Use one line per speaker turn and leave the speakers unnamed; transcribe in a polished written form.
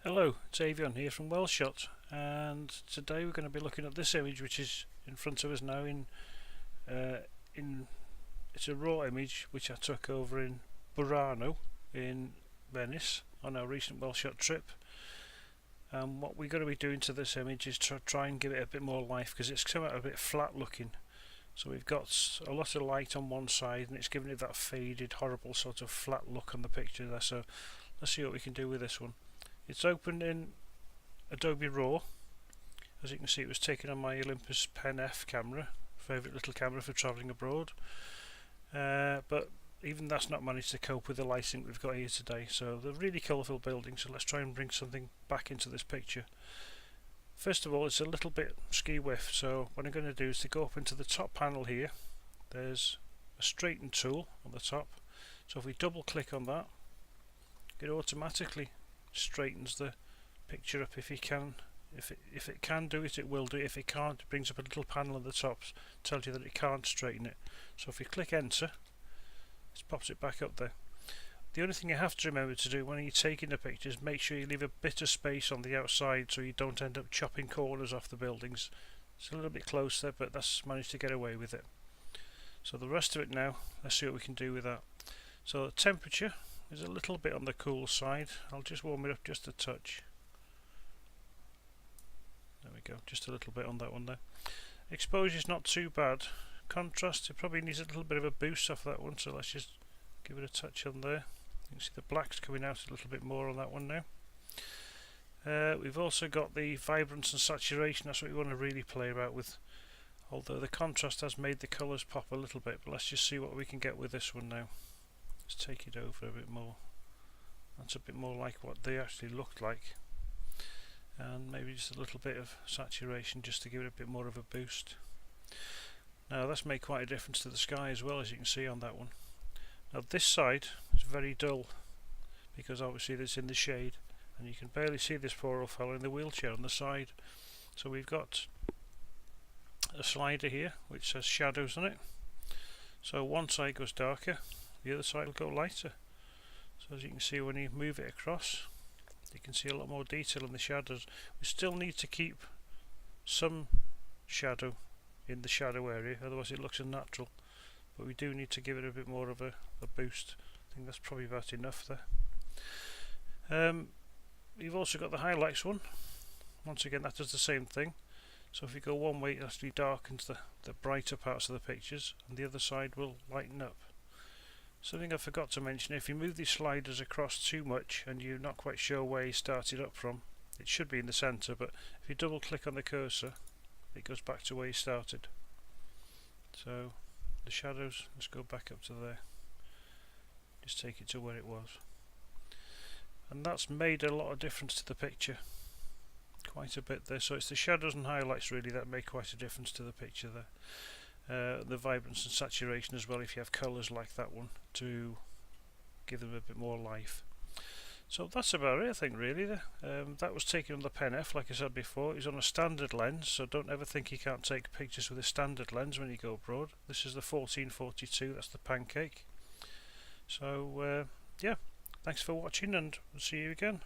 Hello, it's Avion here from Welshot, and today we're going to be looking at this image which is in front of us now. It's a raw image which I took over in Burano in Venice on our recent Welshot trip. And what we're going to be doing to this image is try and give it a bit more life, because it's come out a bit flat looking. So we've got a lot of light on one side and it's giving it that faded, horrible sort of flat look on the picture there. So let's see what we can do with this one. It's opened in Adobe Raw. As you can see, it was taken on my Olympus Pen F camera, favourite little camera for travelling abroad. But even that's not managed to cope with the lighting we've got here today. So they're really colourful buildings, so let's try and bring something back into this picture. First of all, it's a little bit ski-whiff, so what I'm going to do is to go up into the top panel here. There's a straighten tool on the top, so if we double click on that, it automatically straightens the picture up. If it can do it, it will do it. If it can't, it brings up a little panel at the top, tells you that it can't straighten it. So if you click enter, it pops it back up there. The only thing you have to remember to do when you're taking the pictures, make sure you leave a bit of space on the outside so you don't end up chopping corners off the buildings. It's a little bit close there, but that's managed to get away with it. So the rest of it now, let's see what we can do with that. So the temperature is a little bit on the cool side. I'll just warm it up just a touch. There we go, just a little bit on that one there. Exposure is not too bad. Contrast, it probably needs a little bit of a boost off that one, so let's just give it a touch on there. You can see the black's coming out a little bit more on that one now. We've also got the vibrance and saturation. That's what we want to really play about with, although the contrast has made the colours pop a little bit. But let's just see what we can get with this one now. Let's take it over a bit more. That's a bit more like what they actually looked like, and maybe just a little bit of saturation just to give it a bit more of a boost. Now that's made quite a difference to the sky as well, as you can see on that one. Now this side is very dull because obviously it's in the shade, and you can barely see this poor old fellow in the wheelchair on the side. So we've got a slider here which says shadows on it. So one side goes darker, the other side will go lighter. So as you can see, when you move it across, you can see a lot more detail in the shadows. We still need to keep some shadow in the shadow area, otherwise it looks unnatural. But we do need to give it a bit more of a boost. I think that's probably about enough there. You've also got the highlights one. Once again, that does the same thing. So if you go one way, it actually darkens the brighter parts of the pictures, and the other side will lighten up. Something I forgot to mention, if you move these sliders across too much and you're not quite sure where you started up from, it should be in the centre, but if you double click on the cursor, it goes back to where you started. So the shadows, let's go back up to there, just take it to where it was, and that's made a lot of difference to the picture, quite a bit there. So it's the shadows and highlights really that make quite a difference to the picture there. The vibrance and saturation as well, if you have colours like that one, to give them a bit more life. So that's about it, I think, really. That was taken on the Pen F, like I said before. It was on a standard lens, so don't ever think you can't take pictures with a standard lens when you go abroad. This is the 1442, that's the pancake. So yeah, thanks for watching, and we'll see you again.